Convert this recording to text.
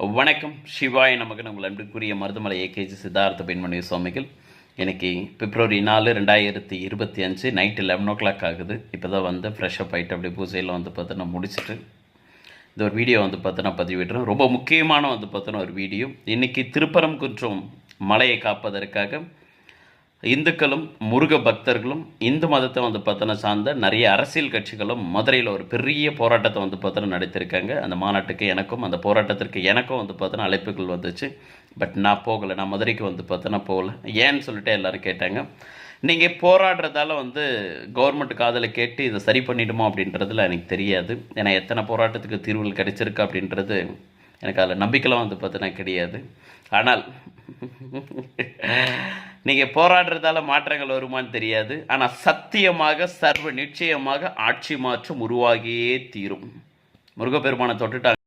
வணக்கம். சிவாய நமக்கு உங்கள் அன்புக்குரிய மருதமலை ஏகேஜி சித்தார்த்த பெண்மணி சுவாமிகள். இன்னைக்கு பிப்ரவரி 4 2025 நைட்டு 11 ஆகுது. இப்போ தான் வந்து ஃப்ரெஷ்அப் ஆகிட்டு அப்படியே பூஜையில் வந்து பார்த்தோன்னா முடிச்சுட்டு இந்த ஒரு வீடியோ வந்து பார்த்தோன்னா பதிவிடுறோம். ரொம்ப முக்கியமான வந்து பார்த்தோன்னா ஒரு வீடியோ. இன்றைக்கி திருப்பரங்குன்றம் மலையை காப்பதற்காக இந்துக்களும் முருக பக்தர்களும் இந்து மதத்தை வந்து பார்த்தோன்னா சார்ந்த நிறைய அரசியல் கட்சிகளும் மதுரையில் ஒரு பெரிய போராட்டத்தை வந்து பார்த்தோன்னா நடத்தியிருக்காங்க. அந்த மாநாட்டுக்கு எனக்கும் அந்த போராட்டத்திற்கு எனக்கும் வந்து பார்த்தோன்னா அழைப்புகள் வந்துச்சு. பட் நான் போகலை. நான் மதுரைக்கு வந்து பார்த்தோன்னா போகலை. ஏன்னு சொல்லிட்டு எல்லோரும் கேட்டாங்க. நீங்கள் போராடுறதால வந்து கவர்மெண்ட் காதில் கேட்டு இதை சரி பண்ணிவிடுமோ அப்படின்றதுல எனக்கு தெரியாது. ஏன்னா எத்தனை போராட்டத்துக்கு தீர்வுகள் கிடைச்சிருக்கு அப்படின்றது எனக்கு அதில் நம்பிக்கைலாம் வந்து பார்த்தோன்னா கிடையாது. ஆனால் நீங்கள் போராடுறதால மாற்றங்கள் வருமானு தெரியாது. ஆனால் சத்தியமாக சர்வ நிச்சயமாக ஆட்சி மாற்றம் உருவாகியே தீரும். முருகப்பெருமானை தொட்டுட்டாங்க.